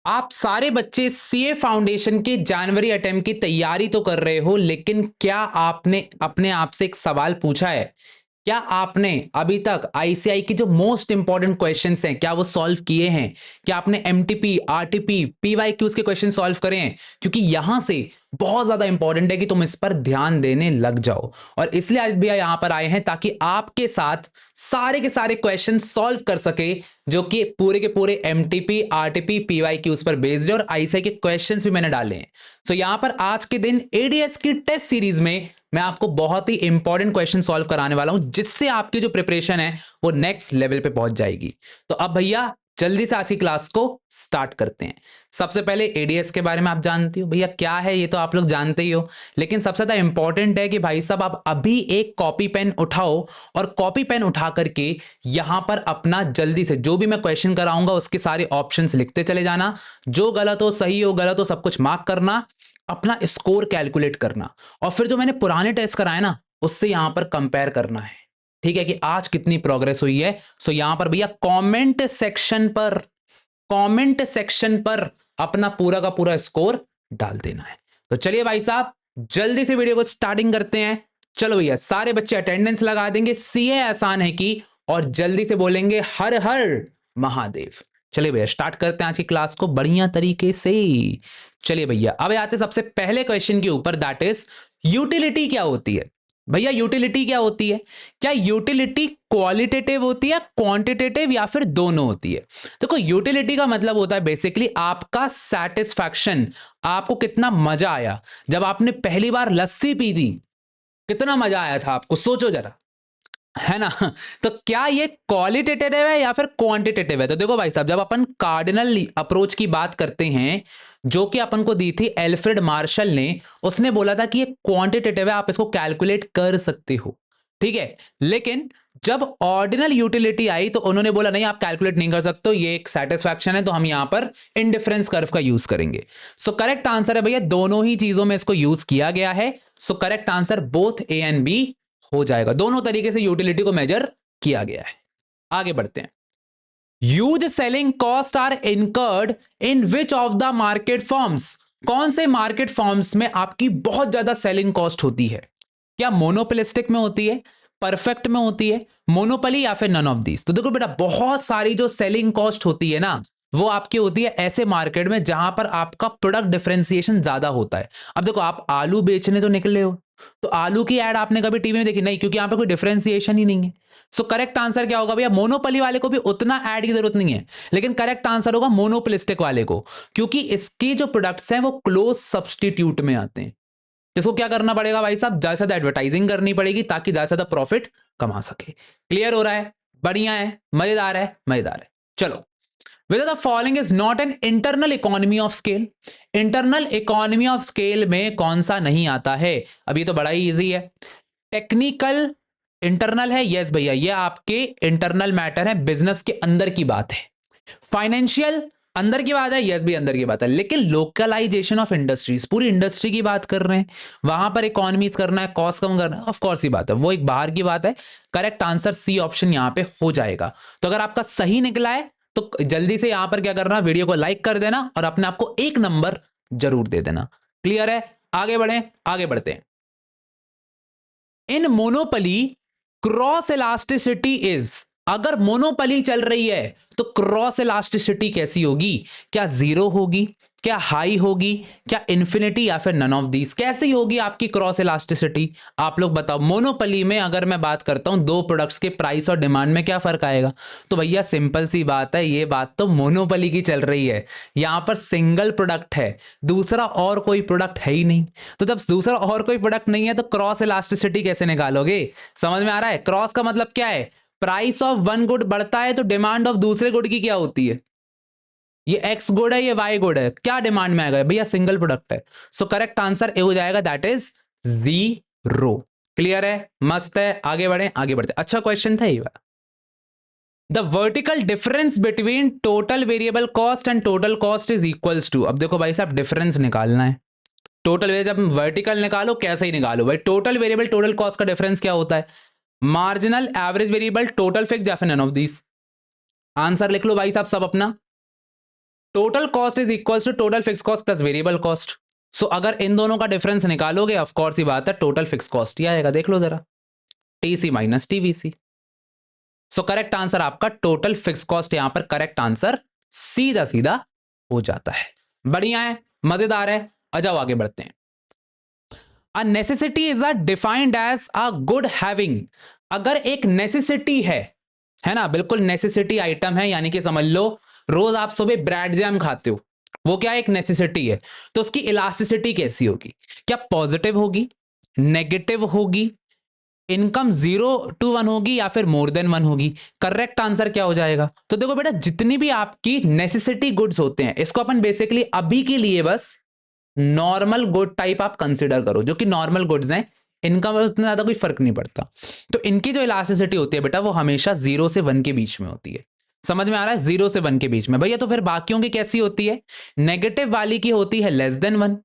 आप सारे बच्चे सीए फाउंडेशन के जनवरी अटेम्प्ट की तैयारी तो कर रहे हो, लेकिन क्या आपने अपने आप से एक सवाल पूछा है? क्या आपने अभी तक आईसीआई की जो मोस्ट इंपॉर्टेंट क्वेश्चंस हैं क्या वो सॉल्व किए हैं? क्या आपने एमटीपी, आरटीपी, पीवाईक्यूज के क्वेश्चन सॉल्व करे हैं? क्योंकि यहां से बहुत ज्यादा इंपॉर्टेंट है कि तुम इस पर ध्यान देने लग जाओ। और इसलिए आज भैया यहां पर आए हैं ताकि आपके साथ सारे के सारे क्वेश्चन सॉल्व कर सके, जो कि पूरे के पूरे एमटीपी, आरटीपी, पीवाईक्यूज पर बेस्ड है और आईसीआई के क्वेश्चंस भी मैंने डाले हैं। सो यहां पर आज के दिन एडीएस की टेस्ट सीरीज में मैं आपको बहुत ही इंपॉर्टेंट क्वेश्चन सॉल्व कराने वाला हूं, जिससे आपकी जो प्रिपरेशन है वो नेक्स्ट लेवल पे पहुंच जाएगी। तो अब भैया जल्दी से आज की क्लास को स्टार्ट करते हैं। सबसे पहले एडीएस के बारे में आप जानते हो भैया क्या है, ये तो आप लोग जानते ही हो, लेकिन सबसे ज्यादा इंपॉर्टेंट है कि भाई साहब आप अभी एक कॉपी पेन उठाओ और कॉपी पेन उठा करके यहां पर अपना जल्दी से जो भी मैं क्वेश्चन कराऊंगा उसके सारे ऑप्शंस लिखते चले जाना। जो गलत हो, सही हो, गलत हो, सब कुछ मार्क करना, अपना स्कोर कैलकुलेट करना और फिर जो मैंने पुराने टेस्ट कराए ना उससे यहां पर कंपेयर करना है। ठीक है कि आज कितनी प्रोग्रेस हुई है। सो यहां पर भैया कमेंट सेक्शन पर अपना पूरा का पूरा स्कोर डाल देना है। तो चलिए भाई साहब जल्दी से वीडियो को स्टार्टिंग करते हैं। चलो भैया सारे बच्चे अटेंडेंस लगा देंगे, सीए आसान है कि, और जल्दी से बोलेंगे हर हर महादेव। चलिए भैया स्टार्ट करते हैं आज की क्लास को बढ़िया तरीके से। चलिए भैया अब आते सबसे पहले क्वेश्चन के ऊपर, दैट इज यूटिलिटी क्या होती है। भैया यूटिलिटी क्या होती है? क्या यूटिलिटी क्वालिटेटिव होती है, क्वांटिटेटिव, या फिर दोनों होती है? देखो यूटिलिटी का मतलब होता है बेसिकली आपका सेटिस्फैक्शन, आपको कितना मजा आया जब आपने पहली बार लस्सी पी थी। कितना मजा आया था आपको, सोचो जरा, है ना? तो क्या ये क्वालिटेटिव है या फिर क्वांटिटेटिव है? तो देखो भाई साहब जब अपन कार्डिनल अप्रोच की बात करते हैं, जो कि अपन को दी थी एल्फ्रेड मार्शल ने, उसने बोला था कि ये क्वांटिटेटिव है, आप इसको कैलकुलेट कर सकते हो। ठीक है, लेकिन जब ऑर्डिनल यूटिलिटी आई तो उन्होंने बोला नहीं आप कैलकुलेट नहीं कर सकते, ये एक सेटिस्फैक्शन है, तो हम यहां पर इंडिफरेंस कर्व का यूज करेंगे। सो करेक्ट आंसर है भैया दोनों ही चीजों में इसको यूज किया गया है। So correct answer both A and B हो जाएगा, दोनों तरीके से यूटिलिटी को मेजर किया गया है। आगे बढ़ते हैं। Huge selling cost are incurred in which of the market forms? कौन से मार्केट फॉर्म्स में आपकी बहुत ज्यादा सेलिंग कॉस्ट होती है? क्या मोनोपोलिस्टिक में होती है, परफेक्ट में होती है, मोनोपोली, या फिर नन ऑफ दीज? तो देखो बेटा बहुत सारी जो सेलिंग कॉस्ट होती है ना वो आपकी होती है ऐसे मार्केट में जहां पर आपका प्रोडक्ट डिफरेंशिएशन ज्यादा होता है। अब देखो आप आलू बेचने तो निकले हो, तो आलू की एड आपने कभी टीवी में देखी नहीं, क्योंकि यहां पर कोई डिफरेंशिएशन ही नहीं है। सो करेक्ट आंसर क्या होगा भैया? मोनोपोली वाले को भी उतना ऐड की जरूरत नहीं है, लेकिन करेक्ट आंसर होगा मोनोपोलिस्टिक वाले को, क्योंकि इसके जो प्रोडक्ट्स हैं वो क्लोज सब्सटीट्यूट में आते हैं। इसको क्या करना पड़ेगा भाई साहब? ज्यादा से ज्यादा एडवर्टाइजिंग करनी पड़ेगी ताकि ज्यादा से ज्यादा प्रॉफिट कमा सके। क्लियर हो रहा है? बढ़िया है, मजेदार है, मजेदार है। चलो, whether the following is not an internal economy of scale? Internal economy of scale में कौन सा नहीं आता है? अब ये तो बड़ा ही इजी है। टेक्निकल इंटरनल है, यस भैया ये आपके इंटरनल मैटर है, बिजनेस के अंदर की बात है। फाइनेंशियल अंदर की बात है, यस भी अंदर की बात है, लेकिन लोकलाइजेशन ऑफ इंडस्ट्रीज, पूरी इंडस्ट्री की बात कर रहे हैं, वहां पर इकोनॉमीज करना है, कॉस्ट कम करना है, ऑफ कोर्स ही बात है, वो एक बाहर की बात है। करेक्ट आंसर सी ऑप्शन यहां पे हो जाएगा। तो अगर आपका सही निकला है तो जल्दी से यहां पर क्या करना, वीडियो को लाइक कर देना और अपने आप को एक नंबर जरूर दे देना। क्लियर है? आगे बढ़े, आगे बढ़ते हैं। इन मोनोपली क्रॉस इलास्टिसिटी इज, अगर मोनोपली चल रही है तो क्रॉस इलास्टिसिटी कैसी होगी? क्या जीरो होगी, क्या हाई होगी, क्या इन्फिनिटी, या फिर नन ऑफ दीज? कैसी होगी आपकी क्रॉस इलास्टिसिटी? आप लोग बताओ। मोनोपली में अगर मैं बात करता हूं दो प्रोडक्ट्स के प्राइस और डिमांड में क्या फर्क आएगा? तो भैया सिंपल सी बात है, ये बात तो मोनोपली की चल रही है। यहां पर सिंगल प्रोडक्ट है, दूसरा और कोई प्रोडक्ट है ही नहीं। तो जब दूसरा और कोई प्रोडक्ट नहीं है तो क्रॉस इलास्टिसिटी कैसे निकालोगे? समझ में आ रहा है? क्रॉस का मतलब क्या है? प्राइस ऑफ वन गुड बढ़ता है तो डिमांड ऑफ दूसरे गुड की क्या होती है? ये एक्स गुड है, ये वाई गुड है, क्या डिमांड में आएगा भैया? सिंगल प्रोडक्ट है। सो करेक्ट आंसर ए हो जाएगा, दैट इज जीरो। क्लियर है? मस्त है। आगे बढ़े, आगे बढ़ते। अच्छा क्वेश्चन था ये। The vertical difference between total variable cost and total cost is equals to. अब देखो भाई साहब डिफरेंस निकालना है। टोटल वेरिएबल, जब वर्टिकल निकालो कैसे ही निकालो भाई? टोटल वेरिएबल टोटल कॉस्ट का डिफरेंस क्या होता है? Marginal, average variable, total fix, या फिर नन ऑफ दिस? आंसर लिख लो भाई साहब सब अपना। Total cost is equal to total fixed cost plus variable cost. So अगर इन दोनों का डिफरेंस निकालोगे ऑफ कोर्स ही बात है टोटल फिक्स कॉस्ट ही आएगा, देख लो जरा, टीसी माइनस टीवीसी। सो करेक्ट आंसर आपका टोटल फिक्स कॉस्ट, यहां पर करेक्ट आंसर सीधा सीधा हो जाता है। बढ़िया है, मजेदार है। आ जाओ आगे बढ़ते हैं। A necessity is a defined as a good having. अगर एक नेसेसिटी है ना, बिल्कुल नेसेसिटी आइटम है, यानी कि समझ लो रोज आप सुबह ब्रेड जैम खाते हो, वो क्या एक नेसेसिटी है, तो उसकी इलास्टिसिटी कैसी होगी? क्या पॉजिटिव होगी, नेगेटिव होगी, इनकम 0 to 1 होगी, या फिर मोर देन 1 होगी? करेक्ट आंसर क्या हो जाएगा? तो देखो बेटा, जितनी भी आपकी नेसेसिटी गुड्स होते हैं, इसको अपन बेसिकली अभी के लिए बस नॉर्मल गुड टाइप आप कंसिडर करो, जो कि नॉर्मल गुड्स हैं, इनका उतना ज्यादा कोई फर्क नहीं पड़ता। तो इनकी जो इलास्टिसिटी होती है बेटा, वो हमेशा 0 से 1 के बीच में होती है। समझ में आ रहा है? 0 से 1 के बीच में। भैया तो फिर बाकियों की कैसी होती है? नेगेटिव वाली की होती है लेस देन 1,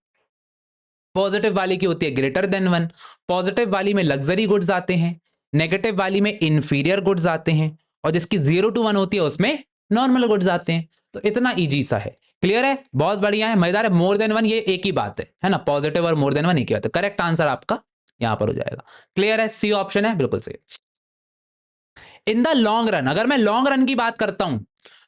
पॉजिटिव वाली की होती है ग्रेटर देन 1। पॉजिटिव वाली में लग्जरी गुड्स आते हैं, नेगेटिव वाली में इंफीरियर गुड्स आते हैं, और जिसकी 0 to 1 होती है उसमें नॉर्मल गुड्स आते हैं। तो इतना इजी सा है। क्लियर है? बहुत बढ़िया है, मजेदार है। मोर देन 1 ये एक ही बात है ना, पॉजिटिव और मोर देन 1 एक ही बात है। करेक्ट आंसर आपका यहां पर हो जाएगा। क्लियर है? सी ऑप्शन है, बिल्कुल सही। इन द लॉन्ग रन, अगर मैं लॉन्ग रन की बात करता हूं,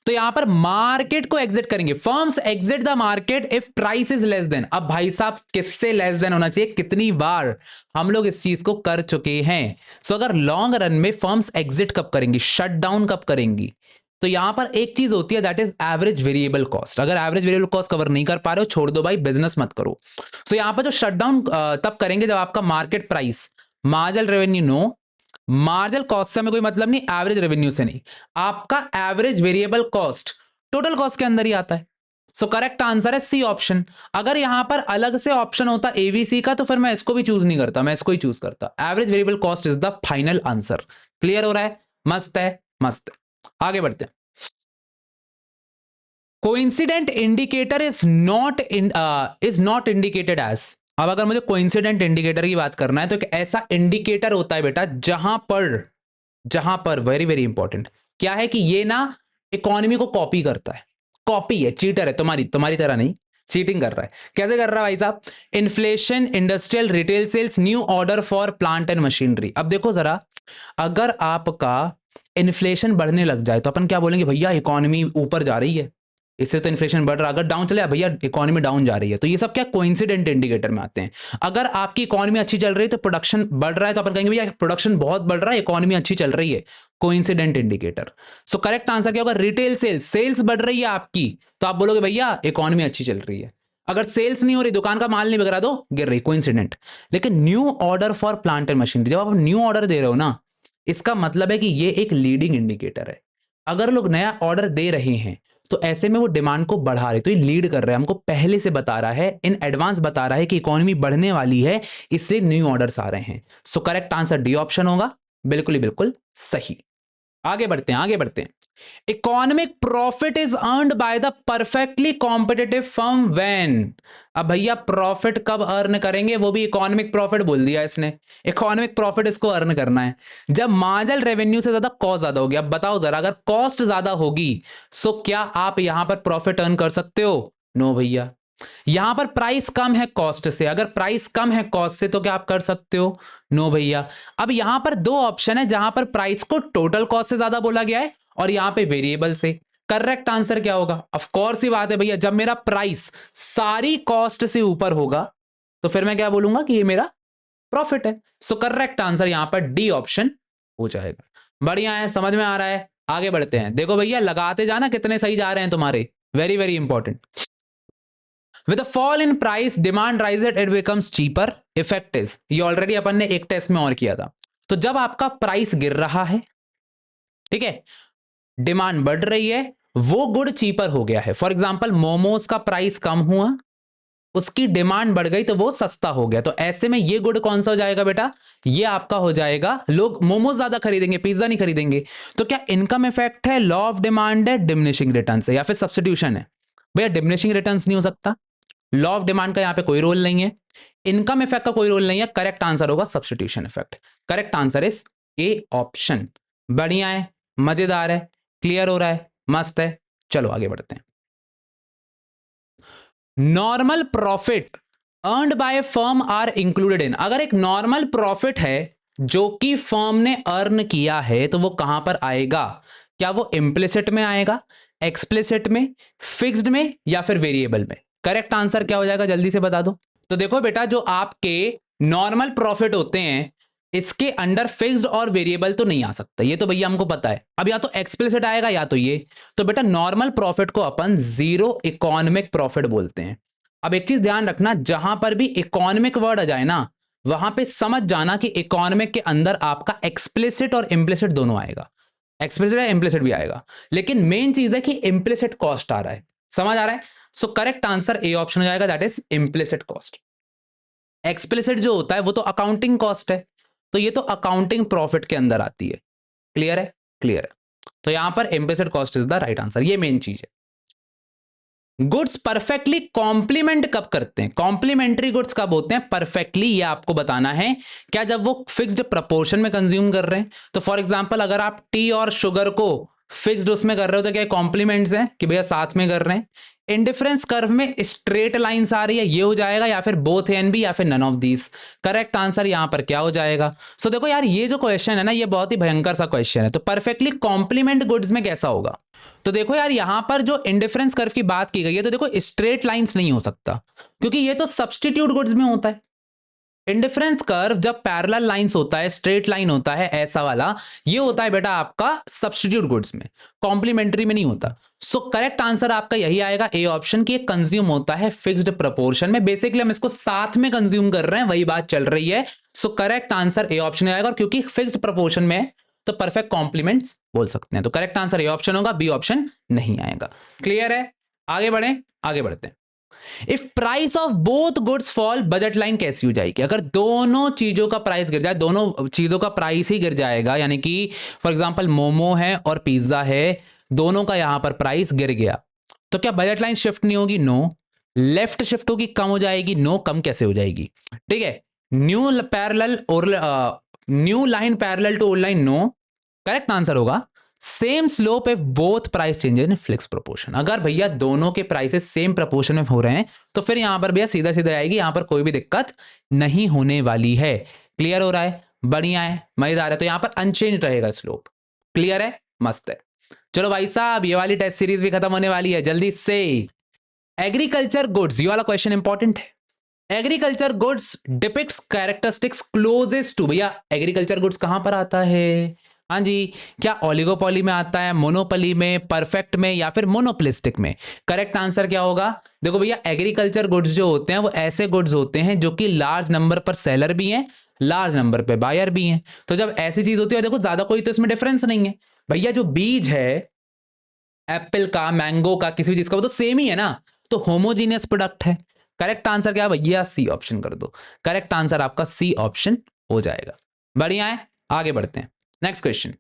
तो यहां पर मार्केट को एग्जिट करेंगे। Firms exit the market if price is less than. अब भाई साहब, किससे लेस देन होना चाहिए? कितनी बार हम लोग इस चीज को कर चुके हैं। सो अगर लॉन्ग रन में फर्म्स एग्जिट कब करेंगी, शट डाउन कब करेंगी, तो यहां पर एक चीज होती है, that is average variable cost. अगर एवरेज वेरिएबल कॉस्ट कवर नहीं कर पा रहे हो, छोड़ दो भाई, बिजनेस मत करो। सो यहां पर जो शट डाउन तब करेंगे जब आपका market price, marginal revenue no, marginal cost से हमें कोई मतलब नहीं, एवरेज रेवेन्यू से नहीं, आपका average variable cost total cost के अंदर ही आता है। सो करेक्ट आंसर है सी ऑप्शन। अगर यहां पर अलग से ऑप्शन होता एवीसी का, तो फिर मैं इसको भी चूज नहीं करता, मैं इसको ही चूज करता। Average variable cost is the final answer. Clear हो रहा है? मस्त है, मस्त है। आगे बढ़ते हैं। Coincident indicator is not indicated as. अब अगर मुझे कोइंसिडेंट इंडिकेटर की बात करना है, तो एक ऐसा इंडिकेटर होता है बेटा, जहां पर वेरी वेरी इंपॉर्टेंट क्या है कि ये ना इकोनॉमी को कॉपी करता है। कॉपी है, चीटर है, तुम्हारी तरह नहीं, चीटिंग कर रहा है। कैसे कर रहा है भाई साहब? Inflation, industrial, retail sales, new order for plant and machinery. अब देखो जरा, अगर आपका इन्फ्लेशन बढ़ने लग जाए, तो अपन क्या बोलेंगे? भैया इकोनॉमी ऊपर जा रही है, इससे तो इन्फ्लेशन बढ़ रहा है। अगर डाउन चले, भैया इकोनॉमी डाउन जा रही है। तो ये सब क्या कोइंसिडेंट इंडिकेटर में आते हैं। अगर आपकी इकोनॉमी अच्छी चल रही है, तो प्रोडक्शन बढ़ रहा है, तो अपन कहेंगे भैया प्रोडक्शन बहुत बढ़ रहा है, इकोनॉमी अच्छी चल रही है। Coincident indicator. सो करेक्ट आंसर क्या होगा? रिटेल सेल्स, सेल्स बढ़ रही है आपकी, तो आप बोलोगे भैया इकोनॉमी अच्छी चल रही है। अगर सेल्स नहीं हो रही, दुकान का माल नहीं बिक रहा, तो गिर रही, कोइंसिडेंट। लेकिन new order for plant and machinery, जब आप न्यू ऑर्डर दे रहे हो ना, इसका मतलब है कि ये एक लीडिंग इंडिकेटर है। अगर लोग नया ऑर्डर दे रहे हैं, तो ऐसे में वो डिमांड को बढ़ा रहे, तो ये लीड कर रहा है, हमको पहले से बता रहा है, इन एडवांस बता रहा है कि इकोनॉमी बढ़ने वाली है, इसलिए न्यू ऑर्डर्स आ रहे हैं। सो करेक्ट आंसर डी ऑप्शन होगा, बिल्कुल ही बिल्कुल सही। आगे बढ़ते हैं, आगे बढ़ते हैं। Economic profit is earned by the perfectly competitive firm when. अब भैया प्रॉफिट कब अर्न करेंगे? वो भी इकोनॉमिक प्रॉफिट बोल दिया इसने। इकोनॉमिक प्रॉफिट इसको अर्न करना है जब मार्जिनल रेवेन्यू से ज्यादा कॉस्ट ज्यादा होगी। अब बताओ जरा, अगर कॉस्ट ज्यादा होगी, सो क्या आप यहां पर प्रॉफिट अर्न कर सकते हो? नो भैया। यहां पर प्राइस कम है कॉस्ट से, अगर प्राइस कम है कॉस्ट से, तो क्या आप कर सकते हो? नो भैया। अब यहां पर दो ऑप्शन है, जहां पर प्राइस को टोटल कॉस्ट से ज्यादा बोला गया है, और यहां पे वेरिएबल से। करेक्ट आंसर क्या होगा? ऑफ कोर्स ही बात है भैया, जब मेरा प्राइस सारी कॉस्ट से ऊपर होगा, तो फिर मैं क्या बोलूंगा कि ये मेरा प्रॉफिट है। सो करेक्ट आंसर यहां पर डी ऑप्शन हो जाएगा। बढ़िया है, समझ में आ रहा है। आगे बढ़ते हैं। देखो भैया, लगाते जाना कितने सही जा रहे हैं तुम्हारे, very very important. With a fall in price, demand rises, it becomes cheaper. Effect is, ये ऑलरेडी अपन ने एक टेस्ट में और किया था। तो जब आपका प्राइस गिर रहा है, ठीक है, डिमांड बढ़ रही है, वो गुड चीपर हो गया है। फॉर एग्जांपल, मोमोज का प्राइस कम हुआ, उसकी डिमांड बढ़ गई, तो वो सस्ता हो गया। तो ऐसे में ये गुड कौन सा हो जाएगा बेटा? ये आपका हो जाएगा, लोग मोमोज ज्यादा खरीदेंगे, पिज्जा नहीं खरीदेंगे। तो क्या इनकम इफेक्ट है, लॉ ऑफ डिमांड है, डिमिनिशिंग रिटर्न्स है, या फिर सब्स्टिट्यूशन है? भैया डिमिनिशिंग रिटर्न्स नहीं हो सकता, लॉ ऑफ डिमांड का यहां पे कोई रोल नहीं है, इनकम इफेक्ट का कोई रोल नहीं है। करेक्ट आंसर होगा substitution effect. Correct answer is A option. बढ़िया है, मजेदार है, क्लियर हो रहा है, मस्त है। चलो आगे बढ़ते हैं। Normal profit earned by firm are included in, अगर एक नॉर्मल प्रॉफिट है जो कि फर्म ने अर्न किया है तो वो कहां पर आएगा? क्या वो इम्प्लिसिट में आएगा, एक्सप्लिसिट में, फिक्स्ड में या फिर वेरिएबल में? करेक्ट आंसर क्या हो जाएगा जल्दी से बता दो। तो देखो बेटा, जो आपके नॉर्मल प्रॉफिट होते हैं इसके अंडर फिक्स्ड और वेरिएबल तो नहीं आ सकता, ये तो भैया हमको पता है। अब या तो एक्सप्लिसिट आएगा या तो ये। तो बेटा नॉर्मल प्रॉफिट को अपन जीरो इकोनॉमिक प्रॉफिट बोलते हैं। अब एक चीज ध्यान रखना, जहां पर भी इकोनॉमिक वर्ड आ जाए ना, वहां पे समझ जाना कि इकोनॉमिक के अंदर आपका एक्सप्लिसिट और इम्प्लिसिट दोनों आएगा। एक्सप्लिसिट या इम्प्लिसिट भी आएगा, लेकिन मेन चीज है कि इम्प्लिसिट कॉस्ट आ रहा है। समझ आ रहा है? So correct answer A option हो जाएगा, that is implicit cost. Explicit जो होता है वो तो अकाउंटिंग कॉस्ट है, तो ये तो अकाउंटिंग प्रॉफिट के अंदर आती है। क्लियर है? क्लियर है। तो यहां पर implicit cost is the right answer, ये मेन चीज है। गुड्स परफेक्टली कॉम्प्लीमेंट कब करते हैं? कॉम्प्लीमेंट्री गुड्स कब होते हैं परफेक्टली, ये आपको बताना है। क्या जब वो फिक्स्ड प्रपोर्शन में कंज्यूम कर रहे हैं? तो फॉर एग्जांपल अगर आप टी और शुगर को फिक्स्ड उसमें कर रहे हो तो क्या कॉम्प्लीमेंट्स हैं कि भैया साथ में कर रहे हैं? इंडिफरेंस कर्व में स्ट्रेट लाइंस आ रही है, ये हो जाएगा, या फिर बोथ ए एंड बी या फिर none of these. Correct answer यहां पर क्या हो जाएगा? सो देखो यार, ये जो क्वेश्चन है ना, ये बहुत ही भयंकर सा क्वेश्चन है। तो परफेक्टली कॉम्प्लीमेंट गुड्स में कैसा होगा? तो देखो यार, यहां पर जो इंडिफरेंस कर्व की बात की गई है, तो देखो स्ट्रेट लाइंस नहीं हो सकता, क्योंकि ये तो सब्स्टिट्यूट गुड्स में होता है। इंडिफरेंस कर्व जब पैरेलल लाइंस होता है, स्ट्रेट लाइन होता है ऐसा वाला, ये होता है बेटा आपका सब्स्टिट्यूट गुड्स में, कॉम्प्लीमेंट्री में नहीं होता। सो करेक्ट आंसर आपका यही आएगा, ए ऑप्शन की। कंज्यूम होता है फिक्स्ड प्रपोर्शन में, बेसिकली हम इसको साथ में कंज्यूम कर रहे हैं, वही बात चल रही है। So correct answer A option आएगा, और क्योंकि फिक्स्ड प्रपोर्शन में है तो परफेक्ट कॉम्प्लीमेंट्स बोल सकते हैं। तो करेक्ट आंसर ए ऑप्शन होगा, बी ऑप्शन नहीं आएगा। क्लियर है? आगे बढ़े, आगे बढ़ते हैं। If price of both goods fall, budget line कैसी हो जाएगी? अगर दोनों चीजों का प्राइस गिर जाए, दोनों चीजों का प्राइस ही गिर जाएगा, यानी कि फॉर एग्जांपल मोमो है और पिज्जा है, दोनों का यहां पर प्राइस गिर गया, तो क्या बजट लाइन शिफ्ट नहीं होगी? नो। लेफ्ट शिफ्ट होगी, कम हो जाएगी? नो। कम कैसे हो जाएगी? ठीक है, न्यू पैरेलल और new line parallel to old line, no. Correct answer होगा same slope if both price change in fixed proportion. अगर भैया दोनों के प्राइसेस सेम प्रोपोर्शन में हो रहे हैं तो फिर यहां पर भैया सीधा सीधा आएगी, यहां पर कोई भी दिक्कत नहीं होने वाली है। क्लियर हो रहा है? बढ़िया है, मजेदार है। तो यहां पर अनचेंज रहेगा स्लोप। क्लियर है? मस्त है। चलो भाई साहब, ये वाली टेस्ट सीरीज भी खत्म होने वाली है जल्दी से। एग्रीकल्चर गुड्स, ये वाला क्वेश्चन इंपॉर्टेंट है। Agriculture goods depicts characteristics closest to, भैया एग्रीकल्चर गुड्स कहां पर आता है? हाँ जी, क्या ओलिगोपोली में आता है, मोनोपोली में, परफेक्ट में, या फिर मोनोपोलिस्टिक में? करेक्ट आंसर क्या होगा? देखो भैया, एग्रीकल्चर गुड्स जो होते हैं वो ऐसे गुड्स होते हैं जो कि लार्ज नंबर पर सेलर भी हैं, लार्ज नंबर पे बायर भी हैं। तो जब ऐसी चीज होती है, देखो ज्यादा कोई तो इसमें डिफरेंस नहीं है भैया। जो बीज है एप्पल का, मैंगो का, किसी भी चीज का, वो तो सेम ही है ना, तो होमोजीनियस प्रोडक्ट है। करेक्ट आंसर क्या भैया? सी ऑप्शन कर दो। करेक्ट आंसर आपका सी ऑप्शन हो जाएगा। बढ़िया है, आगे बढ़ते हैं। नेक्स्ट क्वेश्चन,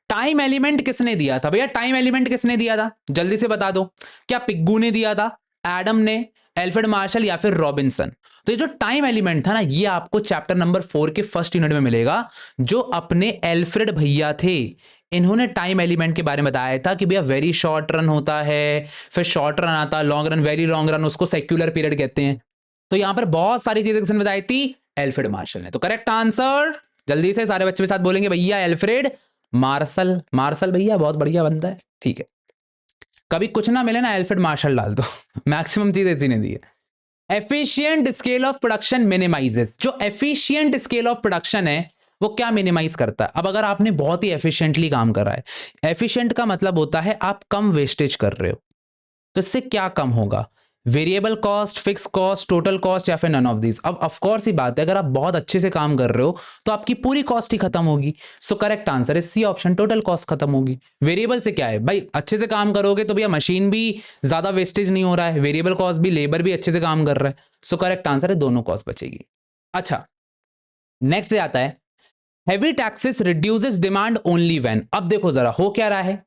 टाइम एलिमेंट किसने दिया था? भैया टाइम एलिमेंट किसने दिया था जल्दी से बता दो। क्या पिग्गू ने दिया था, एडम ने, एल्फ्रेड मार्शल, या फिर रॉबिन्सन? तो ये जो टाइम एलिमेंट था ना, ये आपको चैप्टर नंबर 4 के फर्स्ट यूनिट में मिलेगा। जो अपने एल्फ्रेड भैया थे, इन्होंने टाइम एलिमेंट के बारे में बताया था कि भैया वेरी शॉर्ट रन होता है, फिर शॉर्ट रन आता है, long run, very long run, उसको सेक्युलर पीरियड कहते हैं। तो यहां पर बहुत सारी चीजें किसने बताई थी? एल्फ्रेड मार्शल ने। तो करेक्ट आंसर जल्दी से सारे बच्चे के साथ बोलेंगे भैया एल्फ्रेड मार्शल। मार्शल भैया बहुत बढ़िया बनता है, ठीक है। कभी कुछ ना मिले ना, एल्फ्रेड मार्शल डाल दो मैक्सिमम चीज इसी ने दी है। Efficient scale of production minimises, जो एफिशिएंट स्केल ऑफ प्रोडक्शन है वो क्या मिनिमाइज करता है? अब अगर आपने बहुत ही एफिशिएंटली काम करा है, एफिशिएंट का मतलब होता है आप कम वेस्टेज कर रहे हो, तो इससे क्या कम होगा? Variable cost, fix cost, total cost, या फिर नन ऑफ दीज? अब ऑफ कोर्स ही बात है, अगर आप बहुत अच्छे से काम कर रहे हो तो आपकी पूरी कॉस्ट ही खत्म होगी। सो करेक्ट आंसर है सी ऑप्शन, टोटल कॉस्ट खत्म होगी। वेरिएबल से क्या है भाई, अच्छे से काम करोगे तो भैया मशीन भी ज्यादा वेस्टेज नहीं हो रहा है, वेरिएबल कॉस्ट भी, लेबर भी अच्छे से काम कर रहा है। सो करेक्ट आंसर है दोनों कॉस्ट बचेगी। अच्छा, नेक्स्ट आता है heavy taxes reduces demand only when. अब देखो जरा हो क्या रहा है,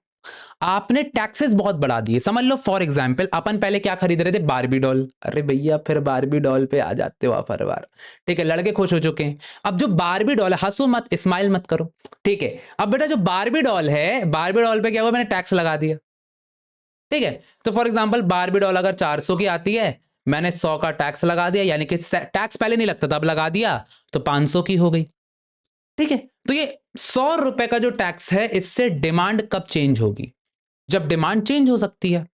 आपने टैक्सेस बहुत बढ़ा दिए। समझ लो फॉर एग्जांपल अपन पहले क्या खरीद रहे थे? Barbie doll. अरे भैया फिर बारबी डॉल पे आ जाते हो आप हर बार, ठीक है, लड़के खुश हो चुके हैं। अब जो बारबी डॉल है, हंसो मत, स्माइल मत करो, ठीक है। अब बेटा जो बारबी डॉल है, बारबी डॉल पे क्या हुआ, मैंने टैक्स लगा दिया, ठीक है। तो फॉर एग्जांपल बारबी डॉल अगर 400 की आती है, मैंने 100 का टैक्स लगा दिया, यानी कि टैक्स पहले नहीं लगता था, अब लगा दिया तो 500 की हो गई। ठीक है, तो ये 100 रुपए का जो टैक्स है, इससे डिमांड कब चेंज होगी? जब डिमांड चेंज हो सकती है।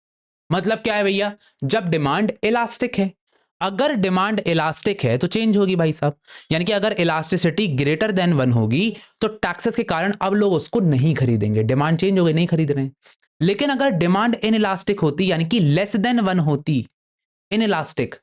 मतलब क्या है भैया? जब डिमांड इलास्टिक है। अगर डिमांड इलास्टिक है तो चेंज होगी भाई साहब, यानी कि अगर इलास्टिसिटी ग्रेटर देन 1 होगी तो टैक्सेस के कारण अब लोग उसको नहीं खरीदेंगे, डिमांड चेंज हो गई, नहीं खरीद रहे हैं। लेकिन अगर डिमांड इन इलास्टिक होती, यानी कि लेस देन 1 होती, इन इलास्टिक,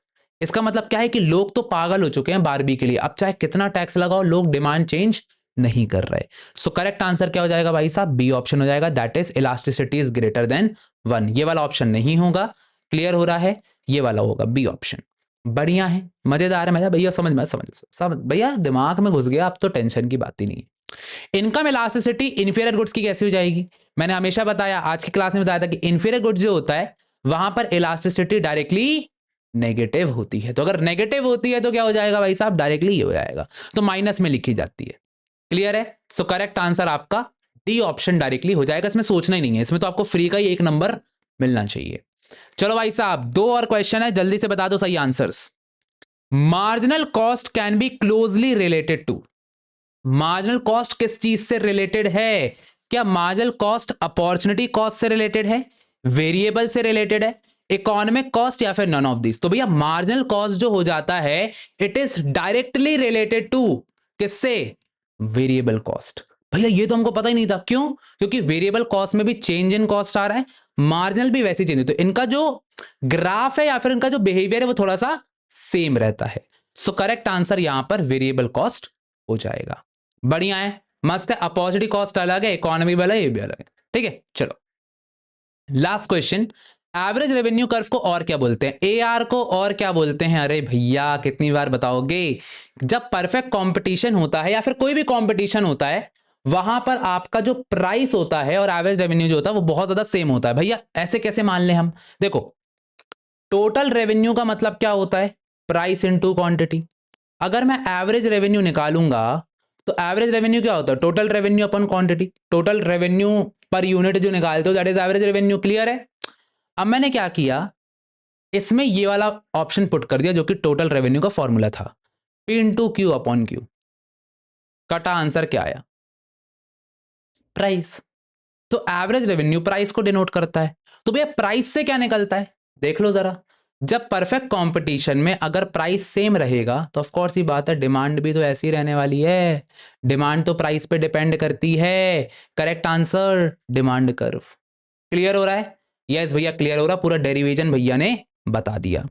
इसका मतलब क्या है कि लोग तो पागल हो चुके हैं बारबी के लिए, अब चाहे कितना टैक्स लगाओ लोग डिमांड चेंज नहीं कर रहे। सो करेक्ट आंसर क्या हो जाएगा भाई साहब? बी ऑप्शन हो जाएगा, that is elasticity is greater than 1। ये वाला ऑप्शन नहीं होगा। क्लियर हो रहा है? ये वाला होगा बी ऑप्शन। बढ़िया है, मजेदार है, मजा भैया, समझ में समझ भैया, दिमाग में घुस गया, अब तो टेंशन की बात ही नहीं है। इनकम इलास्टिसिटी इंफीरियर गुड्स की कैसे हो जाएगी? मैंने हमेशा बताया, आज की क्लास में बताया था कि इंफीरियर गुड्स जो होता है वहां पर इलास्टिसिटी डायरेक्टली नेगेटिव होती है। तो अगर नेगेटिव होती है तो क्या हो जाएगा भाई साहब? डायरेक्टली ये हो जाएगा, तो माइनस में लिखी जाती है। क्लियर है? सो करेक्ट आंसर आपका डी ऑप्शन डायरेक्टली हो जाएगा, इसमें सोचना ही नहीं है, इसमें तो आपको फ्री का ही 1 नंबर मिलना चाहिए। चलो भाई साहब, 2 और क्वेश्चन है, जल्दी से बता दो सही answers. Marginal cost can be closely related to. Marginal cost किस चीज से रिलेटेड है? क्या मार्जिनल कॉस्ट अपॉर्चुनिटी कॉस्ट से रिलेटेड है, वेरिएबल से रिलेटेड है, इकोनॉमिक कॉस्ट, या फिर नन ऑफ दिस? तो भैया मार्जिनल कॉस्ट जो हो जाता है, it is directly related to किससे? Variable cost. भैया ये तो हमको पता ही नहीं था, क्यों? क्योंकि वेरिएबल कॉस्ट में भी चेंज इन कॉस्ट आ रहा है, मार्जिनल भी वैसे चेंज, तो इनका जो ग्राफ है या फिर इनका जो बिहेवियर है वो थोड़ा सा सेम रहता है। सो करेक्ट आंसर यहां पर वेरिएबल कॉस्ट हो जाएगा। बढ़िया है, मस्त है। अपॉर्चुनिटी कॉस्ट अलग है, इकोनॉमी वाला ये भी अलग है। ठीक है, चलो last question. Average revenue curve को और क्या बोलते हैं? एआर को और क्या बोलते हैं? अरे भैया कितनी बार बताओगे? जब परफेक्ट कंपटीशन होता है या फिर कोई भी कंपटीशन होता है, वहां पर आपका जो प्राइस होता है और एवरेज रेवेन्यू जो होता है वो बहुत ज्यादा सेम होता है। भैया ऐसे कैसे मान लें हम? देखो, टोटल रेवेन्यू का मतलब क्या होता है? Price into quantity. अगर मैं एवरेज रेवेन्यू निकालूंगा तो एवरेज रेवेन्यू क्या होता है? Total revenue upon quantity. Total revenue per unit जो निकालते हो that is average revenue. Clear है? अब मैंने क्या किया, इसमें ये वाला ऑप्शन पुट कर दिया जो कि टोटल रेवेन्यू का फॉर्मूला था, P into Q upon Q. कटा आंसर क्या आया? प्राइस। तो एवरेज रेवेन्यू प्राइस को डिनोट करता है। तो भैया प्राइस से क्या निकलता है? देख लो जरा, जब परफेक्ट कंपटीशन में अगर प्राइस सेम रहेगा तो ऑफ कोर्स ही बात है डिमांड भी तो ऐसी रहने वाली है। डिमांड तो प्राइस पे डिपेंड करती है। Correct answer demand curve. Clear हो रहा है? यस भैया क्लियर हो रहा, पूरा डेरिवेशन भैया ने बता दिया।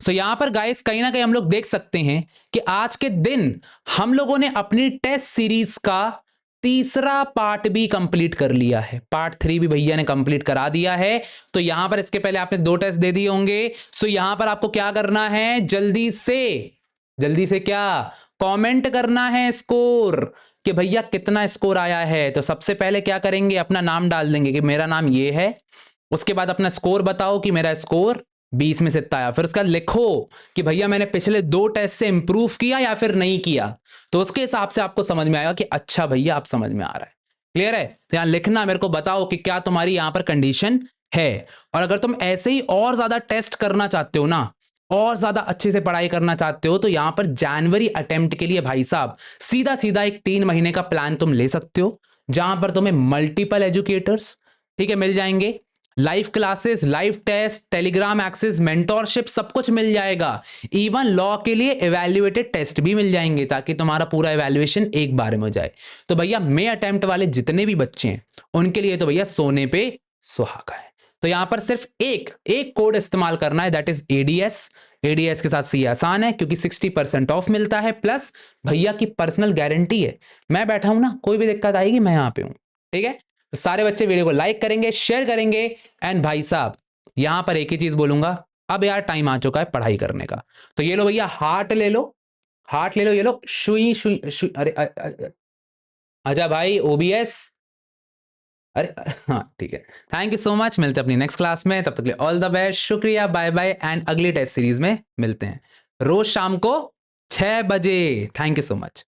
सो यहां पर गाइस कहीं ना कहीं हम लोग देख सकते हैं कि आज के दिन हम लोगों ने अपनी टेस्ट सीरीज का तीसरा पार्ट भी कंप्लीट कर लिया है। पार्ट 3 भी भैया ने कंप्लीट करा दिया है। तो यहां पर इसके पहले आपने 2 टेस्ट दे दिए होंगे। सो यहां पर आपको क्या करना है? जल्दी से क्या कमेंट करना है स्कोर, कि भैया कितना स्कोर आया है। तो सबसे पहले क्या करेंगे, अपना नाम डाल देंगे कि मेरा नाम ये है। उसके बाद अपना स्कोर बताओ कि मेरा स्कोर 20 में से इतना आया। फिर उसका लिखो कि भैया मैंने पिछले 2 टेस्ट से इंप्रूव किया या फिर नहीं किया। तो उसके हिसाब से आपको समझ में आएगा कि अच्छा भैया आप समझ में आ रहा है। क्लियर है? तो यहां लिखना, मेरे को बताओ कि क्या तुम्हारी यहां पर कंडीशन है। और अगर तुम ऐसे ही और ज्यादा टेस्ट करना चाहते हो ना, और ज्यादा अच्छे से पढ़ाई करना चाहते हो, तो यहां पर जनवरी अटेम्प्ट के लिए भाई साहब सीधा सीधा एक 3 महीने का प्लान तुम ले सकते हो, जहां पर तुम्हें मल्टीपल एजुकेटर्स, ठीक है, मिल जाएंगे, live classes, live test, Telegram access, mentorship, सब कुछ मिल जाएगा। इवन लॉ के लिए इवैल्यूएटेड टेस्ट भी मिल जाएंगे ताकि तुम्हारा पूरा इवैल्यूएशन एक बार में हो जाए। तो भैया मे अटेम्प्ट वाले जितने भी बच्चे हैं उनके लिए तो भैया सोने पे सुहागा है। तो यहां पर सिर्फ एक कोड इस्तेमाल करना है, दैट इज एडीएस। एडीएस के साथ सी आसान है क्योंकि 60% ऑफ मिलता है, प्लस भैया की पर्सनल गारंटी है। मैं बैठा हूं ना, कोई भी दिक्कत आएगी मैं यहां पे हूं। ठीक है? तो सारे बच्चे वीडियो को लाइक करेंगे, शेयर करेंगे। एंड भाई साहब यहां पर एक ही चीज बोलूंगा, अब यार टाइम आ चुका है पढ़ाई करने का। तो ये लो भैया, हार्ट ले लो, हार्ट ले लो, ये लो, शुई शुई शुई, अरे आजा भाई ओबीएस। अरे हाँ ठीक है, थैंक यू सो मच। मिलते हैं अपनी नेक्स्ट क्लास में, तब तक के लिए ऑल द बेस्ट, शुक्रिया, बाय बाय। एंड अगली टेस्ट सीरीज में मिलते हैं रोज शाम को 6 बजे। Thank you so much.